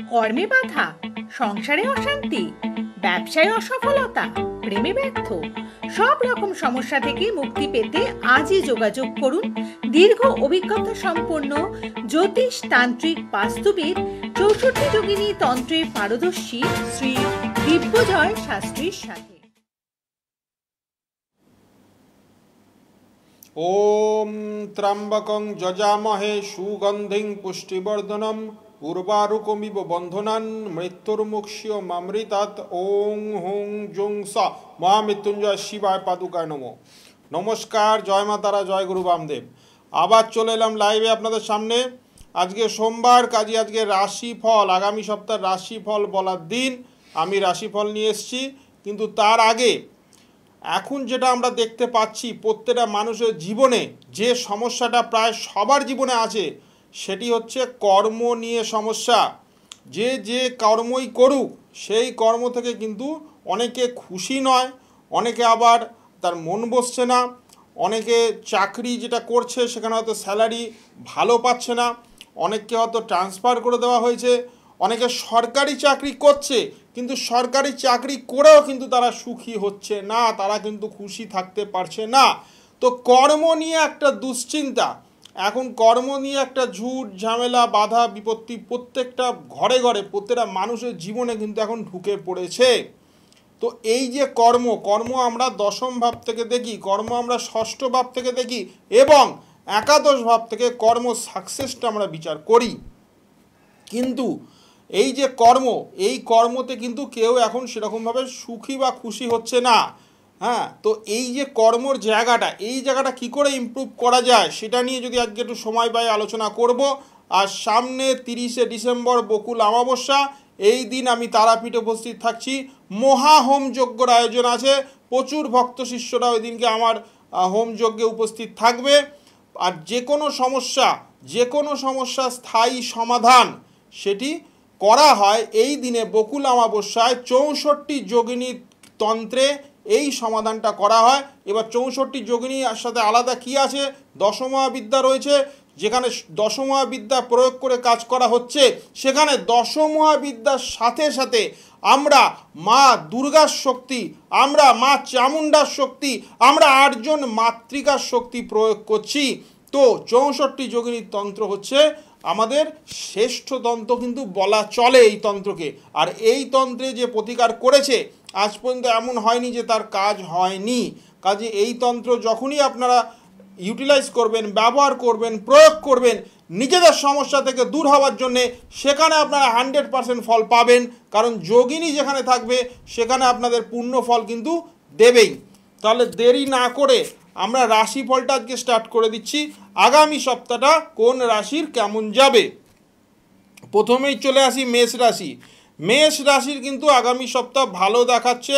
কর্মে বাধা, সংসারে অশান্তি, ব্যবসায় অসফলতা, প্রেমে ব্যর্থ, সব রকম সমস্যা থেকে মুক্তি পেতে আজই যোগাযোগ করুন দীর্ঘ অভিজ্ঞতা সম্পন্ন জ্যোতিষ তান্ত্রিক বাস্তুবিদ 64 যোগিনী তন্ত্রে পারদর্শী শ্রী দিব্যজয় শাস্ত্রীর সাথে। ওম ত্র্যম্বকং যজামহে সুগন্ধিং পুষ্টিবর্ধনম উর্বারুকমিব বন্ধনান মৃত্যুর্মুক্ষ্য মামৃতাৎ। ওং হুং জুং স মহামৃত্যুঞ্জয় শিবায় পাদুকায় নমঃ। নমস্কার, জয় মা তারা, জয় গুরু বামদেব। আবার চলে এলাম লাইভে আপনাদের সামনে। আজকে সোমবার, কাজে আজকে রাশিফল, আগামী সপ্তাহের রাশিফল বলার দিন। আমি রাশিফল নিয়ে এসেছি, কিন্তু তার আগে এখন যেটা আমরা দেখতে পাচ্ছি প্রত্যেকটা মানুষের জীবনে যে সমস্যাটা প্রায় সবার জীবনে আছে, সেটি হচ্ছে কর্ম নিয়ে সমস্যা। যে কর্মই করুক সেই কর্ম থেকে কিন্তু অনেকে খুশি নয়, অনেকে আবার তার মন বসছে না, অনেকে চাকরি যেটা করছে সেখানে হয়তো স্যালারি ভালো পাচ্ছে না, অনেককে হয়তো ট্রান্সফার করে দেওয়া হয়েছে, অনেকে সরকারি চাকরি করছে কিন্তু সরকারি চাকরি করেও কিন্তু তারা সুখী হচ্ছে না, তারা কিন্তু খুশি থাকতে পারছে না। তো কর্ম নিয়ে একটা দুশ্চিন্তা, এখন কর্ম নিয়ে একটা ঝুট ঝামেলা বাধা বিপত্তি প্রত্যেকটা ঘরে ঘরে প্রত্যেকটা মানুষের জীবনে কিন্তু এখন ঢুকে পড়েছে। তো এই যে কর্ম আমরা দশম ভাব থেকে দেখি, কর্ম আমরা ষষ্ঠ ভাব থেকে দেখি এবং একাদশ ভাব থেকে কর্ম সাকসেসটা আমরা বিচার করি। কিন্তু এই যে এই কর্মতে কিন্তু কেউ এখন সেরকমভাবে সুখী বা খুশি হচ্ছে না। হ্যাঁ, তো এই যে কর্মর জায়গাটা কি করে ইমপ্রুভ করা যায় সেটা নিয়ে যদি আজকে একটু সময় পাই আলোচনা করব। আর সামনে 30শে ডিসেম্বর বকুল অমাবস্যা, এই দিন আমি তারাপীঠে উপস্থিত থাকছি। মহা হোম যজ্ঞর আয়োজন আছে, প্রচুর ভক্ত শিষ্যরা ওই দিনকে আমার হোম যজ্ঞে উপস্থিত থাকবে। আর যে কোনো সমস্যা স্থায়ী সমাধান সেটি করা হয় এই দিনে বকুল অমাবস্যায়। 64 যোগিনী তন্ত্রে এই সমাধানটা করা হয়। এবার 64 যোগিনীর সাথে আলাদা কি আছে, দশমহাবিদ্যা রয়েছে, যেখানে দশমহাবিদ্যা প্রয়োগ করে কাজ করা হচ্ছে, সেখানে দশমহাবিদ্যার সাথে সাথে আমরা মা দুর্গার শক্তি, আমরা মা চামুণ্ডার শক্তি, আমরা 8 জন মাতৃকার শক্তি প্রয়োগ করছি। তো 64 যোগিনীর তন্ত্র হচ্ছে আমাদের শ্রেষ্ঠ তন্ত্র কিন্তু বলা চলে এই তন্ত্রকে। আর এই তন্ত্রে যে প্রতিকার করেছে আজ পর্যন্ত এমন হয়নি যে তার কাজ হয়নি। কাজে এই তন্ত্র যখনই আপনারা ইউটিলাইজ করবেন, ব্যবহার করবেন, প্রয়োগ করবেন নিজেদের সমস্যা থেকে দূর হওয়ার জন্যে, সেখানে আপনারা 100% ফল পাবেন। কারণ যোগিনী যেখানে থাকবে সেখানে আপনাদের পূর্ণ ফল কিন্তু দেবেই। তাহলে দেরি না করে আমরা রাশিফলটা আজকে স্টার্ট করে দিচ্ছি। আগামী সপ্তাহটা কোন রাশির কেমন যাবে। প্রথমেই চলে আসি মেষ রাশি। মেষ রাশির কিন্তু আগামী সপ্তাহ ভালো দেখাচ্ছে।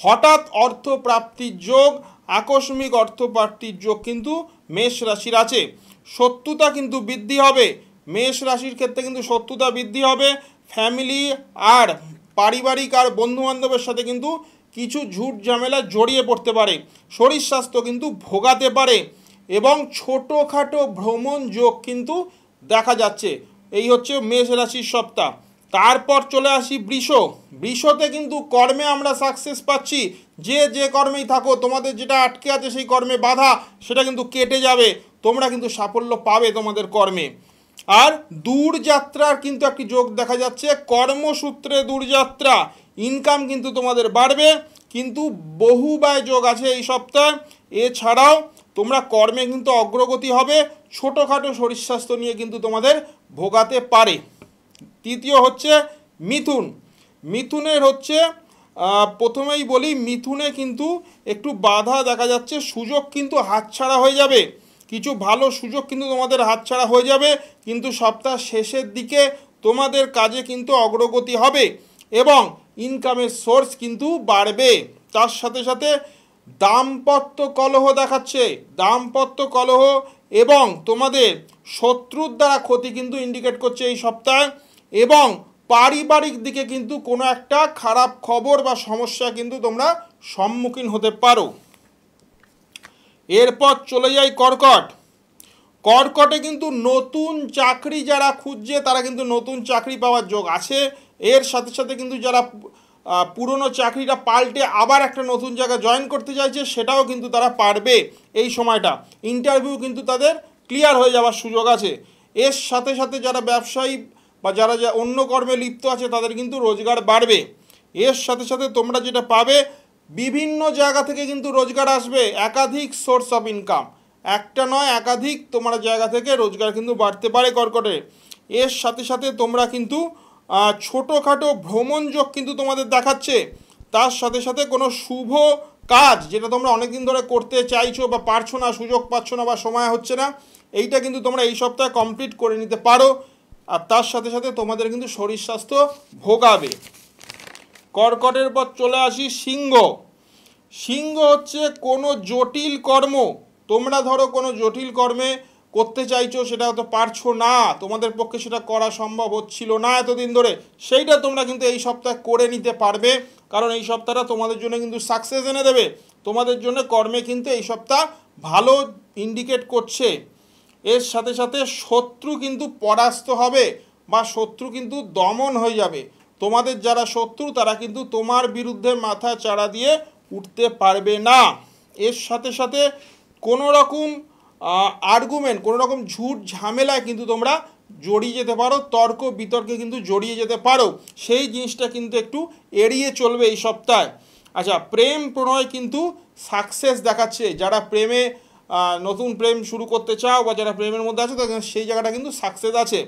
হঠাৎ অর্থ প্রাপ্তির যোগ, আকস্মিক অর্থ প্রাপ্তির যোগ কিন্তু মেষ রাশির আছে। শত্রুতা কিন্তু বৃদ্ধি হবে, মেষ রাশির ক্ষেত্রে কিন্তু শত্রুতা বৃদ্ধি হবে। ফ্যামিলি আর পারিবারিক আর বন্ধুবান্ধবের সাথে কিন্তু কিছু ঝুট ঝামেলা জড়িয়ে পড়তে পারে। শরীর স্বাস্থ্য কিন্তু ভোগাতে পারে এবং ছোটোখাটো ভ্রমণ যোগ কিন্তু দেখা যাচ্ছে। এই হচ্ছে মেষ রাশির সপ্তাহ। তারপর চলে আসি বৃষতে কিন্তু কর্মে আমরা সাকসেস পাচ্ছি। যে কর্মেই থাকো তোমাদের যেটা আটকে আছে সেই কর্মে বাধা সেটা কিন্তু কেটে যাবে, তোমরা কিন্তু সাফল্য পাবে তোমাদের কর্মে। আর দূরযাত্রার কিন্তু একটি যোগ দেখা যাচ্ছে, কর্মসূত্রে দূরযাত্রা, ইনকাম কিন্তু তোমাদের বাড়বে, কিন্তু বহু ব্যয় যোগ আছে এই সপ্তাহে। এছাড়াও তোমরা কর্মে কিন্তু অগ্রগতি হবে, ছোটোখাটো শরীর স্বাস্থ্য নিয়ে কিন্তু তোমাদের ভোগাতে পারে। তৃতীয় হচ্ছে মিথুনের হচ্ছে প্রথমেই বলি, মিথুনে কিন্তু একটু বাধা দেখা যাচ্ছে, সুযোগ কিন্তু হাতছাড়া হয়ে যাবে, কিছু ভালো সুযোগ কিন্তু তোমাদের হাতছাড়া হয়ে যাবে। কিন্তু সপ্তাহ শেষের দিকে তোমাদের কাজে কিন্তু অগ্রগতি হবে এবং ইনকামের সোর্স কিন্তু বাড়বে। তার সাথে সাথে দাম্পত্য কলহ দেখাচ্ছে, দাম্পত্য কলহ এবং তোমাদের শত্রুর দ্বারা ক্ষতি কিন্তু ইন্ডিকেট করছে এই সপ্তাহে। এবং পারিবারিক দিকে কিন্তু কোনো একটা খারাপ খবর বা সমস্যা কিন্তু তোমরা সম্মুখীন হতে পারো। এরপর চলে যাই কর্কট। কর্কটে কিন্তু নতুন চাকরি যারা খুঁজছে তারা কিন্তু নতুন চাকরি পাওয়ার যোগ আছে। এর সাথে সাথে কিন্তু যারা পুরনো চাকরিটা পাল্টে আবার একটা নতুন জায়গায় জয়েন করতে চাইছে সেটাও কিন্তু তারা পারবে। এই সময়টা ইন্টারভিউ কিন্তু তাদের ক্লিয়ার হয়ে যাওয়ার সুযোগ আছে। এর সাথে সাথে যারা ব্যবসায়ী বা যারা অন্য কর্মে লিপ্ত আছে তাদের কিন্তু রোজগার বাড়বে। এর সাথে সাথে তোমরা যেটা পাবে, বিভিন্ন জায়গা থেকে কিন্তু রোজগার আসবে, একাধিক সোর্স অফ ইনকাম, একটা নয় একাধিক তোমরা জায়গা থেকে রোজগার কিন্তু বাড়তে পারে কর্কটে। এর সাথে সাথে তোমরা কিন্তু ছোটোখাটো ভ্রমণ যোগ কিন্তু তোমাদের দেখাচ্ছে। তার সাথে সাথে কোনো শুভ কাজ যেটা তোমরা অনেক দিন ধরে করতে চাইছো বা পারছো না, সুযোগ পাচ্ছ না বা সময় হচ্ছে না, এইটা কিন্তু তোমরা এই সপ্তাহে কমপ্লিট করে নিতে পারো। আর তার সাথে সাথে তোমাদের কিন্তু শরীর স্বাস্থ্য ভোগাবে। কর্কটের পর চলে আসি সিংহ। সিংহ হচ্ছে কোনো জটিল কর্ম, তোমরা ধরো কোনো জটিল কর্মে করতে চাইছো, সেটা হয়তো পারছো না, তোমাদের পক্ষে সেটা করা সম্ভব হচ্ছিল না এতদিন ধরে, সেইটা তোমরা কিন্তু এই সপ্তাহে করে নিতে পারবে। কারণ এই সপ্তাহটা তোমাদের জন্য কিন্তু সাকসেস এনে দেবে। তোমাদের জন্য কর্মে কিন্তু এই সপ্তাহ ভালো ইন্ডিকেট করছে। এর সাথে সাথে শত্রু কিন্তু পরাস্ত হবে বা শত্রু কিন্তু দমন হয়ে যাবে। তোমাদের যারা শত্রু তারা কিন্তু তোমার বিরুদ্ধে মাথা চাড়া দিয়ে উঠতে পারবে না। এর সাথে সাথে কোনো রকম আর্গুমেন্ট, কোনো রকম ঝুট ঝামেলায় কিন্তু তোমরা জড়িয়ে যেতে পারো, তর্ক বিতর্কে কিন্তু জড়িয়ে যেতে পারো, সেই জিনিসটা কিন্তু একটু এড়িয়ে চলবে এই সপ্তাহে। আচ্ছা, প্রেম প্রণয় কিন্তু সাকসেস দেখাচ্ছে। যারা প্রেমে নতুন প্রেম শুরু করতে চাও বা যারা প্রেমের মধ্যে আছে তাদের সেই জায়গাটা কিন্তু সাকসেস আছে।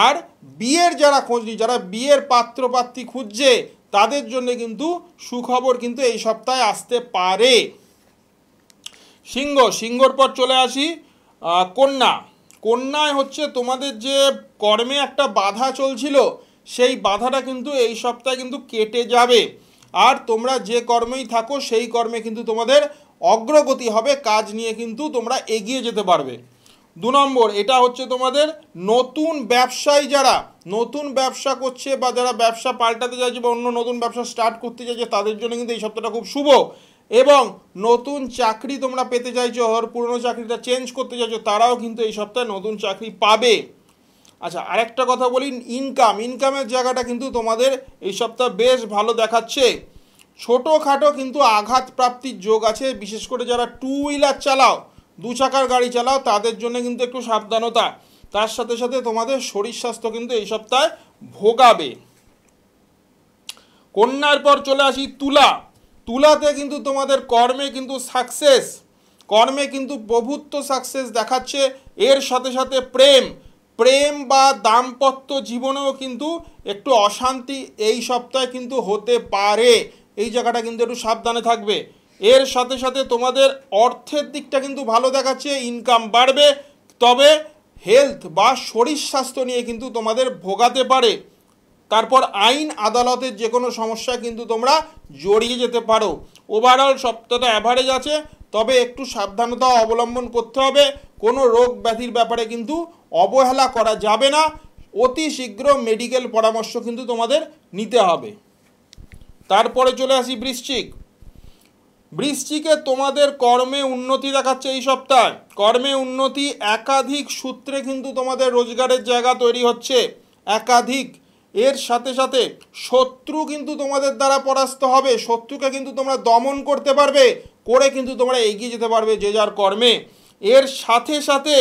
আর বিয়ের যারা খোঁজনি, যারা বিয়ের পাত্র পাত্রী খুঁজছে তাদের জন্য কিন্তু সুখবর কিন্তু এই সপ্তাহে আসতে পারে। সিংহর পর চলে আসি কন্যা। কন্যায় হচ্ছে তোমাদের যে কর্মে একটা বাধা চলছিল সেই বাধাটা কিন্তু এই সপ্তাহে কিন্তু কেটে যাবে। আর তোমরা যে কর্মেই থাকো সেই কর্মে কিন্তু তোমাদের অগ্রগতি হবে, কাজ নিয়ে কিন্তু তোমরা এগিয়ে যেতে পারবে। 2 নম্বর, এটা হচ্ছে তোমাদের নতুন ব্যবসায়ী, যারা নতুন ব্যবসা করছে বা যারা ব্যবসা পাল্টাতে চাইছে বা অন্য নতুন ব্যবসা স্টার্ট করতে চাইছে তাদের জন্য কিন্তু এই সপ্তাহটা খুব শুভ। এবং নতুন চাকরি তোমরা পেতে চাইছো, আর পুরনো চাকরিটা চেঞ্জ করতে চাইছো, তারাও কিন্তু এই সপ্তাহে নতুন চাকরি পাবে। আচ্ছা, আরেকটা কথা বলি, ইনকামের জায়গাটা কিন্তু তোমাদের এই সপ্তাহ বেশ ভালো দেখাচ্ছে। ছোটোখাটো কিন্তু আঘাত প্রাপ্তির যোগ আছে, বিশেষ করে যারা 2 হুইলার চালাও, 2 চাকার গাড়ি চালাও, তাদের জন্য কিন্তু একটু সাবধানতা। তার সাথে সাথে তোমাদের শরীর স্বাস্থ্য কিন্তু এই সপ্তাহে ভোগাবে। কন্যার পর চলে আসি তুলাতে কিন্তু তোমাদের কর্মে কিন্তু সাকসেস, কর্মে কিন্তু প্রভুত্ব সাকসেস দেখাচ্ছে। এর সাথে সাথে প্রেম বা দাম্পত্য জীবনেও কিন্তু একটু অশান্তি এই সপ্তাহে কিন্তু হতে পারে, এই জায়গাটা কিন্তু একটু সাবধানে থাকবে। এর সাথে সাথে তোমাদের অর্থের দিকটা কিন্তু ভালো দেখাচ্ছে, ইনকাম বাড়বে, তবে হেলথ বা শরীর স্বাস্থ্য নিয়ে কিন্তু তোমাদের ভোগাতে পারে। তারপর আইন আদালতের যে কোনো সমস্যা কিন্তু তোমরা জড়িয়ে যেতে পারো। ওভারঅল সপ্তাহটা অ্যাভারেজ আছে, তবে একটু সাবধানতা অবলম্বন করতে হবে। কোনো রোগ ব্যাধির ব্যাপারে কিন্তু অবহেলা করা যাবে না, অতি শীঘ্র মেডিকেল পরামর্শ কিন্তু তোমাদের নিতে হবে। তারপরে চলে আসি বৃশ্চিকে তোমাদের কর্মে উন্নতি দেখাচ্ছে এই সপ্তাহে। কর্মে উন্নতি, একাধিক সূত্রে কিন্তু তোমাদের রোজগারের জায়গা তৈরি হচ্ছে, একাধিক। এর সাথে সাথে শত্রু কিন্তু তোমাদের দ্বারা পরাস্ত হবে, শত্রুকে কিন্তু তোমরা দমন করতে পারবে, করে কিন্তু তোমরা এগিয়ে যেতে পারবে যে যার কর্মে। এর সাথে সাথে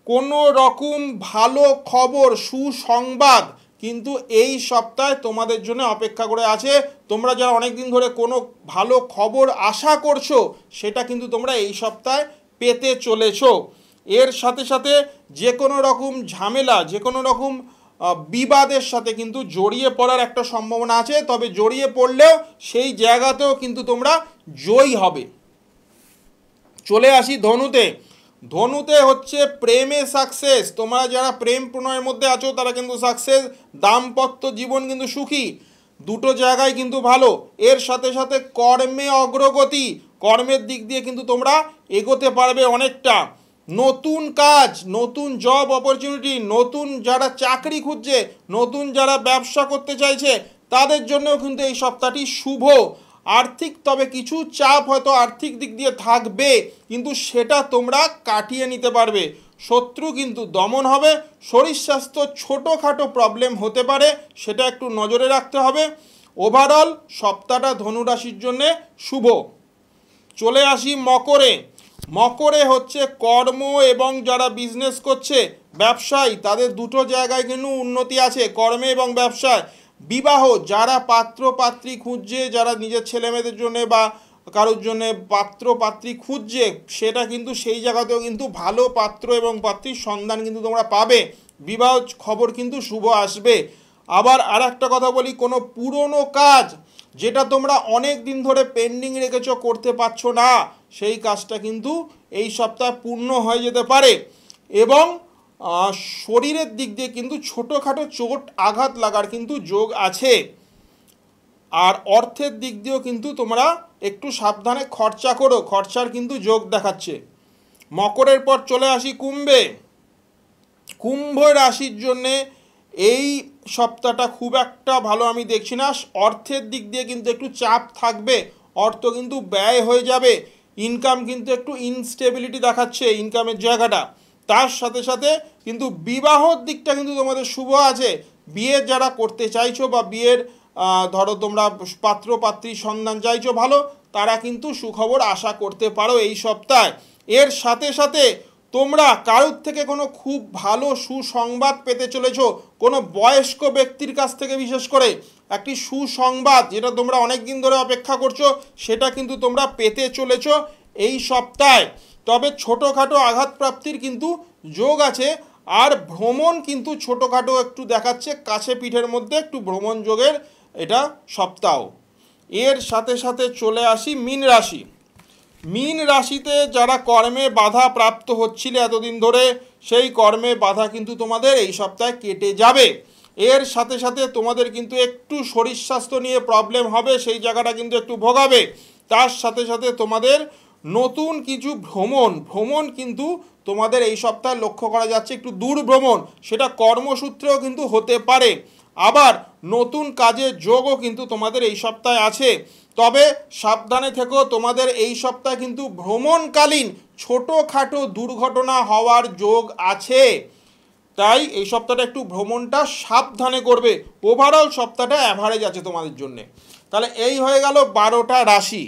কোনো রকম ভালো খবর, সুসংবাদ কিন্তু এই সপ্তাহে তোমাদের জন্য অপেক্ষা করে আছে। তোমরা যারা অনেক দিন ধরে কোনো ভালো খবর আশা করছো সেটা কিন্তু তোমরা এই সপ্তাহে পেতে চলেছো। এর সাথে সাথে যে কোনো রকম ঝামেলা, যে কোনো রকম বিবাদের সাথে কিন্তু জড়িয়ে পড়ার একটা সম্ভাবনা আছে, তবে জড়িয়ে পড়লেও সেই জায়গাতেও কিন্তু তোমরা জয়ী হবে। চলে আসি ধনুতে হচ্ছে প্রেমে সাকসেস। তোমরা যারা প্রেম প্রণয়ের মধ্যে আছো তারা কিন্তু সাকসেস, দাম্পত্য জীবন কিন্তু সুখী, দুটো জায়গায় কিন্তু ভালো। এর সাথে সাথে কর্মে অগ্রগতি, কর্মের দিক দিয়ে কিন্তু তোমরা এগোতে পারবে অনেকটা। নতুন কাজ, নতুন জব অপরচুনিটি, নতুন যারা চাকরি খুঁজছে, নতুন যারা ব্যবসা করতে চাইছে তাদের জন্যও কিন্তু এই সপ্তাহটি শুভ। আর্থিক, তবে কিছু চাপ হয়তো আর্থিক দিক দিয়ে থাকবে, কিন্তু সেটা তোমরা কাটিয়ে নিতে পারবে। শত্রু কিন্তু দমন হবে। শরীর স্বাস্থ্য ছোটোখাটো প্রবলেম হতে পারে, সেটা একটু নজরে রাখতে হবে। ওভারঅল সপ্তাহটা ধনুরাশির জন্যে শুভ। চলে আসি মকরে। মকরে হচ্ছে কর্ম এবং যারা বিজনেস করছে, ব্যবসায়ী, তাদের দুটো জায়গায় কিন্তু উন্নতি আছে, কর্মে এবং ব্যবসায়। বিবাহ, যারা পাত্র পাত্রী খুঁজছে, যারা নিজের ছেলেমেয়েদের জন্যে বা কারোর জন্যে পাত্র পাত্রী খুঁজছে, সেটা কিন্তু সেই জায়গাতেও কিন্তু ভালো পাত্র এবং পাত্রীর সন্ধান কিন্তু তোমরা পাবে। বিবাহ খবর কিন্তু শুভ আসবে। আবার আর একটা কথা বলি, কোনো পুরনো কাজ যেটা তোমরা অনেক দিন ধরে পেন্ডিং রেখেছো, করতে পারছো না, সেই কাজটা কিন্তু এই সপ্তাহে পূর্ণ হয়ে যেতে পারে। এবং শরীরের দিক দিয়ে কিন্তু ছোটোখাটো চোট আঘাত লাগার কিন্তু যোগ আছে। আর অর্থের দিক দিয়েও কিন্তু তোমরা একটু সাবধানে খরচা করো, খরচার কিন্তু যোগ দেখাচ্ছে। মকরের পর চলে আসি কুম্ভে। কুম্ভ রাশির জন্যে এই সপ্তাহটা খুব একটা ভালো আমি দেখছি না। অর্থের দিক দিয়ে কিন্তু একটু চাপ থাকবে, অর্থ কিন্তু ব্যয় হয়ে যাবে। ইনকাম কিন্তু একটু ইনস্টেবিলিটি দেখাচ্ছে, ইনকামের জায়গাটা। তার সাথে সাথে কিন্তু বিবাহর দিকটা কিন্তু তোমাদের শুভ আছে। বিয়ের যারা করতে চাইছো বা বিয়ের ধরো তোমরা পাত্র পাত্রীর সন্ধান চাইছো ভালো, তারা কিন্তু সুখবর আশা করতে পারো এই সপ্তাহে। এর সাথে সাথে তোমরা কারোর থেকে কোনো খুব ভালো সুসংবাদ পেতে চলেছো, কোনো বয়স্ক ব্যক্তির কাছ থেকে বিশেষ করে একটি সুসংবাদ, যেটা তোমরা অনেক দিন ধরে অপেক্ষা করছো, সেটা কিন্তু তোমরা পেতে চলেছো এই সপ্তাহে। তবে ছোটোখাটো আঘাতপ্রাপ্তির কিন্তু যোগ আছে। আর ভ্রমণ কিন্তু ছোটোখাটো একটু দেখাচ্ছে, কাছে পিঠের মধ্যে একটু ভ্রমণ যোগের এটা সপ্তাহ। এর সাথে সাথে চলে আসি মীন রাশি। মীন রাশিতে যারা কর্মে বাধা প্রাপ্ত হচ্ছিলে এতদিন ধরে, সেই কর্মে বাধা কিন্তু তোমাদের এই সপ্তাহে কেটে যাবে। এর সাথে সাথে তোমাদের কিন্তু একটু শরীর স্বাস্থ্য নিয়ে প্রবলেম হবে, সেই জায়গাটা কিন্তু একটু ভোগাবে। তার সাথে সাথে তোমাদের নতুন কিছু ভ্রমণ কিন্তু তোমাদের এই সপ্তাহে লক্ষ্য করা যাচ্ছে, একটু দূর ভ্রমণ, সেটা কর্মসূত্রেও কিন্তু হতে পারে। আবার নতুন কাজের যোগও কিন্তু তোমাদের এই সপ্তাহে আছে। তবে সাবধানে থেকো, তোমাদের এই সপ্তাহে কিন্তু ভ্রমণকালীন ছোটোখাটো দুর্ঘটনা হওয়ার যোগ আছে। তাই এই সপ্তাহটা একটু ভ্রমণটা সাবধানে করবে। ওভারঅল সপ্তাহটা অ্যাভারেজ আছে তোমাদের জন্যে। তাহলে এই হয়ে গেল 12টা রাশি।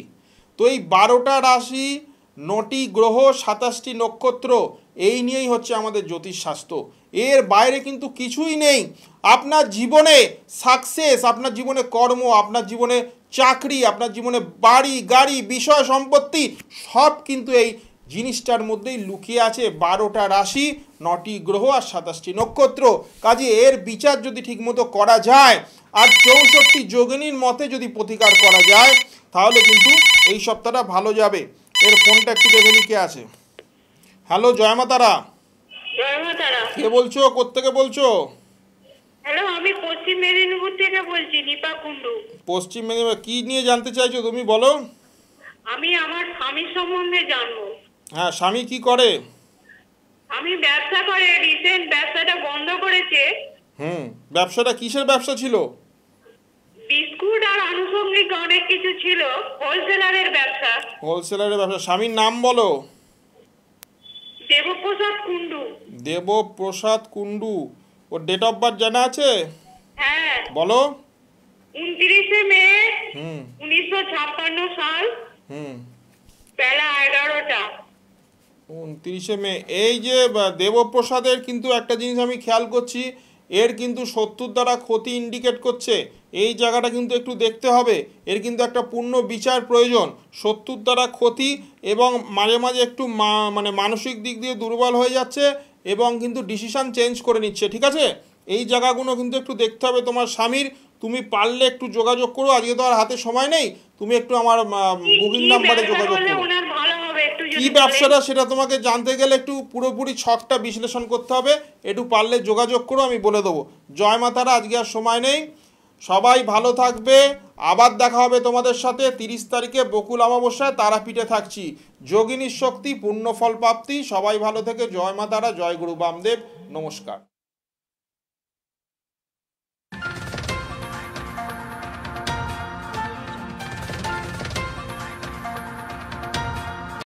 তো এই 12টা রাশি, 9টি গ্রহ, 27টি নক্ষত্র, এই নিয়েই হচ্ছে আমাদের জ্যোতিষশাস্ত্র। এর বাইরে কিন্তু কিছুই নেই। আপনার জীবনে সাকসেস, আপনার জীবনে কর্ম, আপনার জীবনে চাকরি, আপনার জীবনে বাড়ি গাড়ি বিষয় সম্পত্তি, সব কিন্তু এই জিনিসটার মধ্যেই লুকিয়ে আছে। 12টা রাশি, 9টি গ্রহ আর 27টি নক্ষত্র। কাজে এর বিচার যদি ঠিকমতো করা যায় আর 64 যোগিনীর মতে যদি প্রতিকার করা যায়, তাহলে কিন্তু এই সপ্তাহটা ভালো যাবে। এর ফোনটা একটু দেখে নি কে আছে। হ্যালো, জয় মা তারা। কে বলছো, কোত্থেকে বলছো? হ্যালো, আমি পশ্চিম মেদিনীপুর থেকে বলছি, দীপা কুন্ডু। পশ্চিম মেদিনীপুর, কি নিয়ে জানতে চাইছো তুমি বলো? আমি আমার স্বামীর সম্বন্ধে জানবো। হ্যাঁ, স্বামী কি করে? আমি ব্যবসা করে, রিসেন্ট ব্যবসাটা বন্ধ করেছে। ব্যবসাটা কিসের ব্যবসা ছিল? বিস্কুট আর আনুষঙ্গিক অনেক কিছু ছিল, হোলসেলারের ব্যবসা। হোলসেলারের ব্যবসা। স্বামীর নাম বলো। দেবপ্রসাদ কুন্ডু। দেবপ্রসাদ কুন্ডু। ওর ডেট অফ বার্থ জানা আছে? হ্যাঁ, বলো। 29শে মে 1956 সাল, বেলা 11টা। 29শে মে। এই যে দেবপ্রসাদের কিন্তু একটা জিনিস আমি খেয়াল করছি, এর কিন্তু শত্রুর দ্বারা ক্ষতি ইন্ডিকেট করছে। এই জায়গাটা কিন্তু একটু দেখতে হবে, এর কিন্তু একটা পূর্ণ বিচার প্রয়োজন। শত্রুর দ্বারা ক্ষতি এবং মাঝে মাঝে একটু মানে মানসিক দিক দিয়ে দুর্বল হয়ে যাচ্ছে এবং কিন্তু ডিসিশান চেঞ্জ করে নিচ্ছে, ঠিক আছে? এই জায়গাগুলো কিন্তু একটু দেখতে হবে তোমার স্বামীর। তুমি পারলে একটু যোগাযোগ করো, আজকে তো আর হাতে সময় নেই, তুমি একটু আমার বুকিং নাম্বারে যোগাযোগ করো। কি ব্যবসাটা সেটা তোমাকে জানতে গেলে একটু পুরোপুরি ছকটা বিশ্লেষণ করতে হবে, একটু পারলে যোগাযোগ করো, আমি বলে দেবো। জয় মা তারা, আজকে আর সময় নেই, সবাই ভালো থাকবে। আবার দেখা হবে তোমাদের সাথে 30 তারিখে বকুল অমাবস্যায় তারাপীঠে থাকছি। যোগিনীর শক্তি, পূর্ণ ফল প্রাপ্তি। সবাই ভালো থেকে। জয় মা তারা, জয় গুরু বামদেব, নমস্কার।